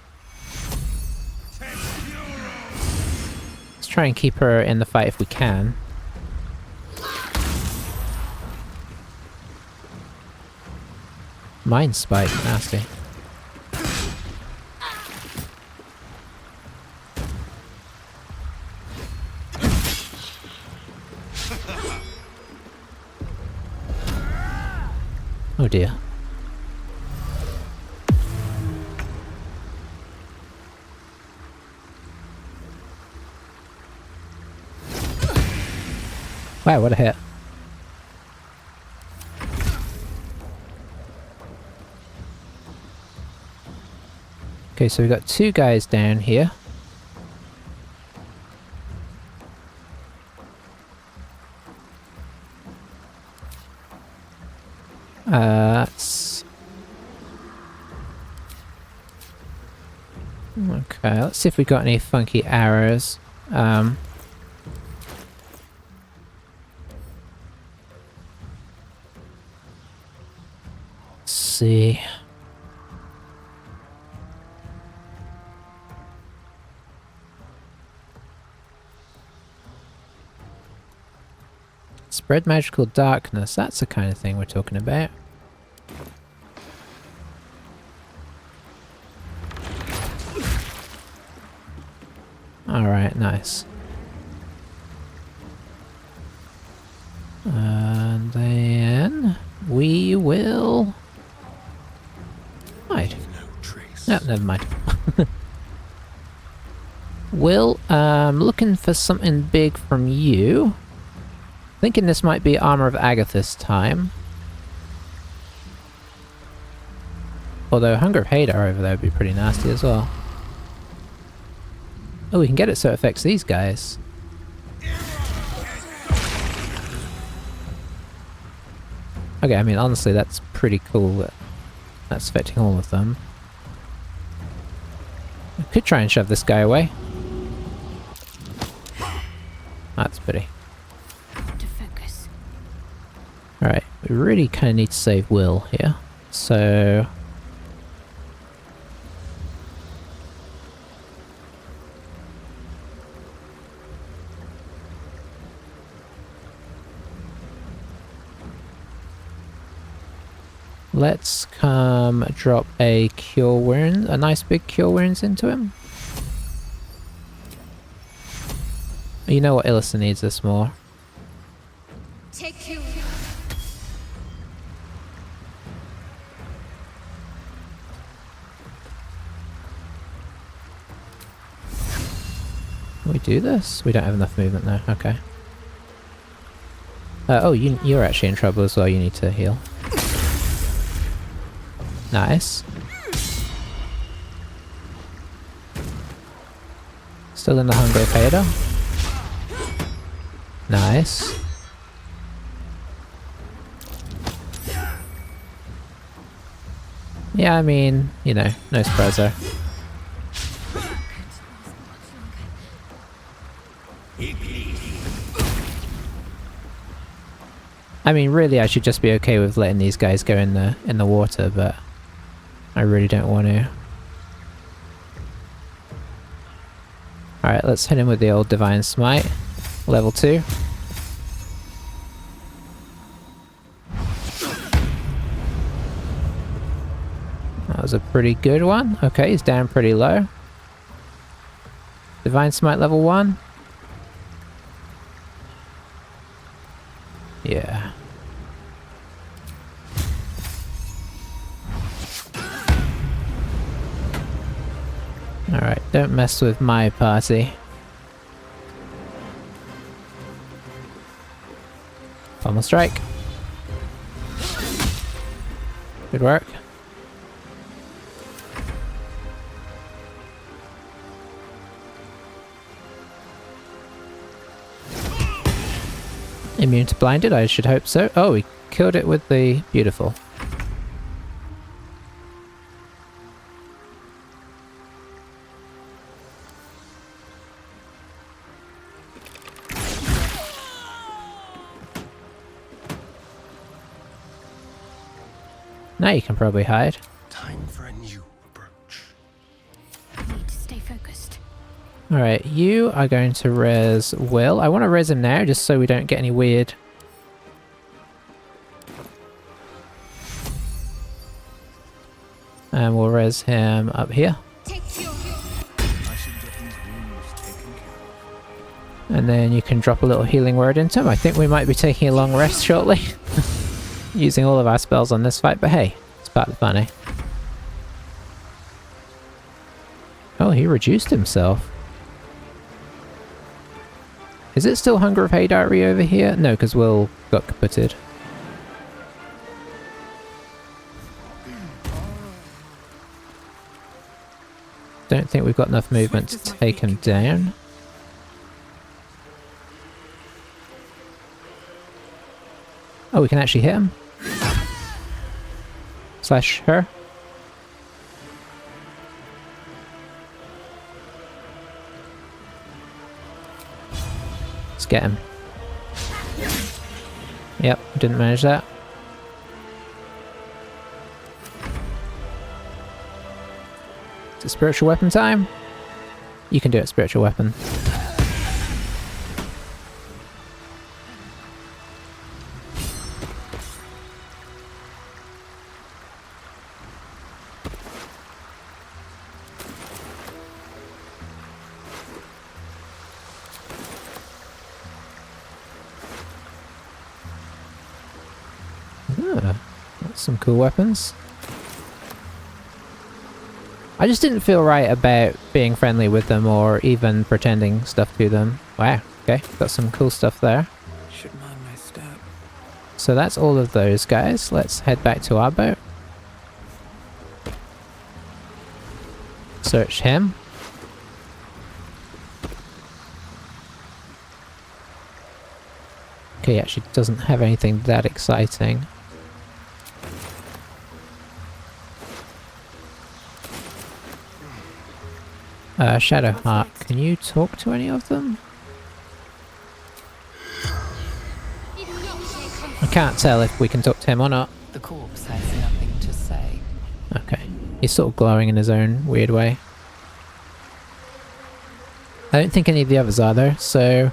Speaker 1: Let's try and keep her in the fight if we can. Mind spike, nasty. Oh dear. Wow, what a hit. Okay, so we've got 2 guys down here. Okay, let's see if we got any funky arrows. Let's see. Spread magical darkness, that's the kind of thing we're talking about. Alright, nice. And then we will hide. No, never mind. Will, looking for something big from you. Thinking this might be Armor of Agathis time. Although Hunger of Hadar over there would be pretty nasty as well. Oh, we can get it so it affects these guys. Okay, I mean, honestly, that's pretty cool that that's affecting all of them. I could try and shove this guy away. That's pity. Alright, we really kind of need to save Will here. So... let's come drop a Cure Wound, a nice big Cure Wounds into him. You know what, Illisen needs this more.
Speaker 6: Take Cure.
Speaker 1: Can we do this? We don't have enough movement there, okay. Oh, you're actually in trouble as well, you need to heal. Nice. Still in the Hunger of Hadar. Nice. Yeah, I mean, you know, no surprise there. I mean, really, I should just be okay with letting these guys go in the water, but I really don't want to. Alright, let's hit him with the old Divine Smite. Level 2. That was a pretty good one. Okay, he's down pretty low. Divine Smite level 1. Yeah. Alright, don't mess with my party. Pommel strike. Good work. Immune to blinded, I should hope so. Oh, we killed it with the beautiful. Now you can probably hide.
Speaker 10: Time for a new approach.
Speaker 6: Need to stay focused.
Speaker 1: Alright, you are going to res Will. I want to res him now just so we don't get any weird... And we'll res him up here. And then you can drop a little healing word into him. I think we might be taking a long rest shortly. Using all of our spells on this fight, but hey, it's part of the fun, eh? Oh, he reduced himself. Is it still Hunger of Haydarry over here? No, because Will got kaputted. Don't think we've got enough movement to take him down. Oh, we can actually hit him. Slash her. Let's get him. Yep, didn't manage that. Is it spiritual weapon time? You can do it, spiritual weapon. That's some cool weapons. I just didn't feel right about being friendly with them or even pretending stuff to them. Wow, okay, got some cool stuff there.
Speaker 7: Should mind my step.
Speaker 1: So that's all of those guys. Let's head back to our boat. Search him. Okay, actually doesn't have anything that exciting. Shadowheart, can you talk to any of them? I can't tell if we can talk to him or not.
Speaker 4: The corpse has nothing to say.
Speaker 1: Okay. He's sort of glowing in his own weird way. I don't think any of the others are though, so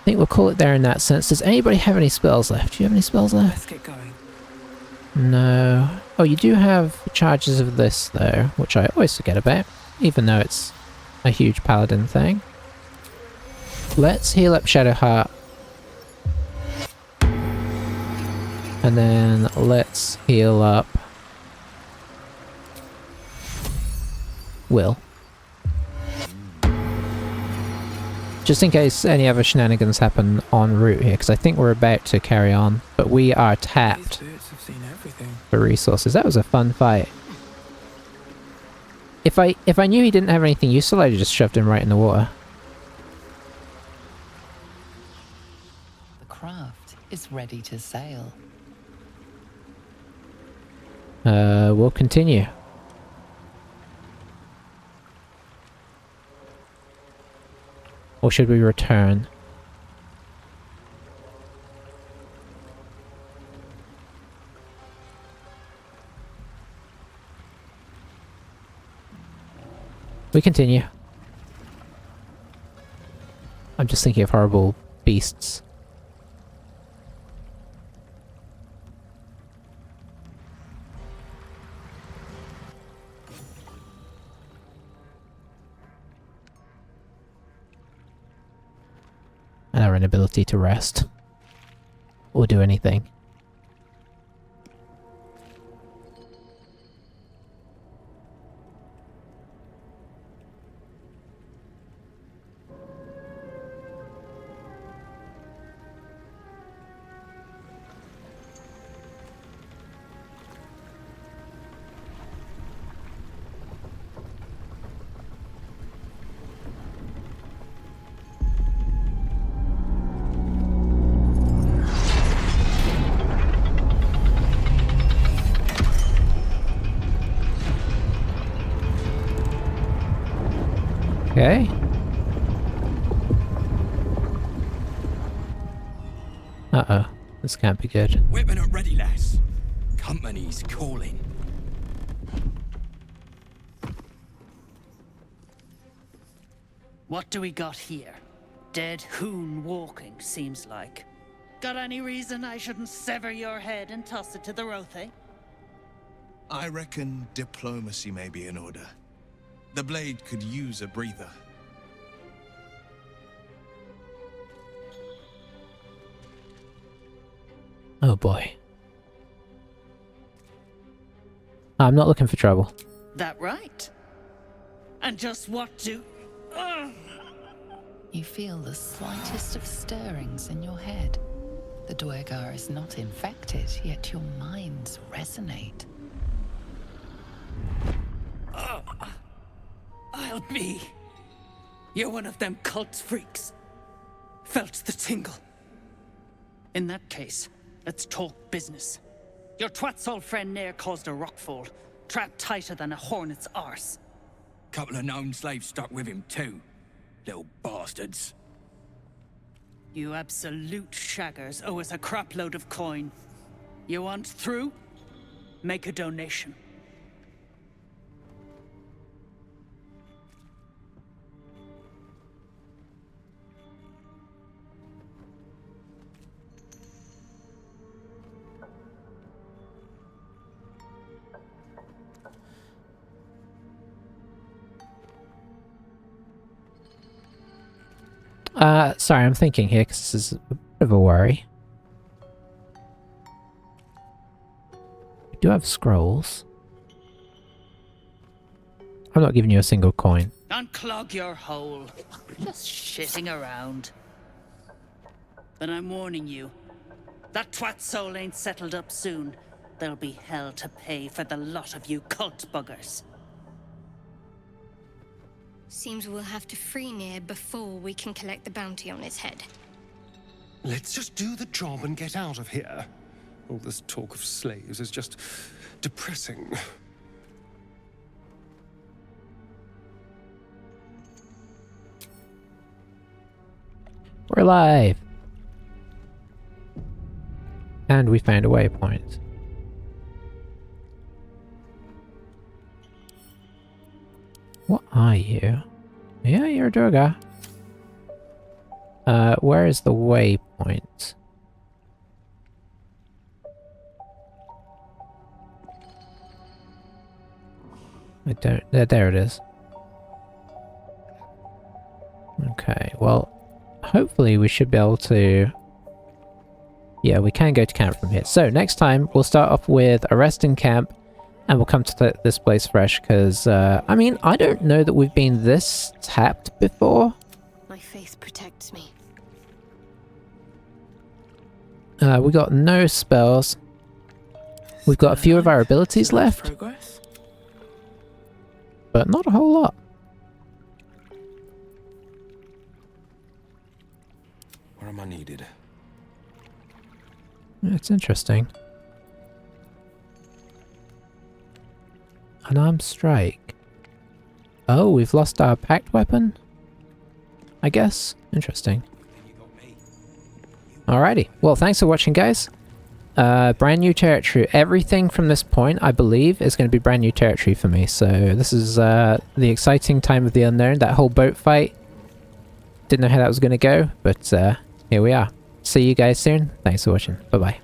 Speaker 1: I think we'll call it there in that sense. Does anybody have any spells left? Do you have any spells left?
Speaker 7: Let's get going.
Speaker 1: No. Oh, you do have charges of this though, which I always forget about, even though it's a huge paladin thing. Let's heal up Shadowheart. And then let's heal up Will. Just in case any other shenanigans happen en route here, because I think we're about to carry on, but we are tapped for resources. That was a fun fight. If I knew he didn't have anything useful, I'd have just shoved him right in the water.
Speaker 4: The craft is ready to sail.
Speaker 1: We'll continue. Or should we return? We continue. I'm just thinking of horrible beasts. And our inability to rest. Or do anything. Okay. Uh-oh. This can't be good.
Speaker 14: Weapon at ready, lass. Company's calling.
Speaker 15: What do we got here? Dead hoon walking, seems like. Got any reason I shouldn't sever your head and toss it to the Rothe?
Speaker 5: I reckon diplomacy may be in order. The blade could use a breather.
Speaker 1: Oh boy. I'm not looking for trouble.
Speaker 15: That right? And just what do...
Speaker 4: You feel the slightest of stirrings in your head. The Dwergar is not infected, yet your minds resonate.
Speaker 15: I'll be. You're one of them cult freaks. Felt the tingle. In that case, let's talk business. Your twat's old friend Nair caused a rockfall, trapped tighter than a hornet's arse.
Speaker 14: Couple of known slaves stuck with him too. Little bastards.
Speaker 15: You absolute shaggers owe us a crap load of coin. You want through? Make a donation.
Speaker 1: Sorry, I'm thinking here because this is a bit of a worry. We do have scrolls. I'm not giving you a single coin.
Speaker 15: Unclog your hole. Just shitting around. But I'm warning you. That twat soul ain't settled up soon. There'll be hell to pay for the lot of you cult buggers.
Speaker 12: Seems we'll have to free Nair before we can collect the bounty on his head.
Speaker 10: Let's just do the job and get out of here. All this talk of slaves is just depressing.
Speaker 1: We're alive! And we found a waypoint. What are you? Yeah, you're a Durga. Where is the waypoint? I don't... There it is. Okay, well, hopefully we should be able to... Yeah, we can go to camp from here. So, next time, we'll start off with a rest in camp, and we'll come to this place fresh, because, I mean, I don't know that we've been this tapped before.
Speaker 12: My faith protects me.
Speaker 1: We got no spells. We've got a few of our abilities left.
Speaker 7: Progress?
Speaker 1: But not a whole lot.
Speaker 10: Where am I needed?
Speaker 1: It's interesting. Unarmed strike. Oh, we've lost our packed weapon? I guess. Interesting. Alrighty. Well, thanks for watching, guys. Brand new territory. Everything from this point, I believe, is going to be brand new territory for me. So this is the exciting time of the unknown. That whole boat fight. Didn't know how that was going to go, but here we are. See you guys soon. Thanks for watching. Bye-bye.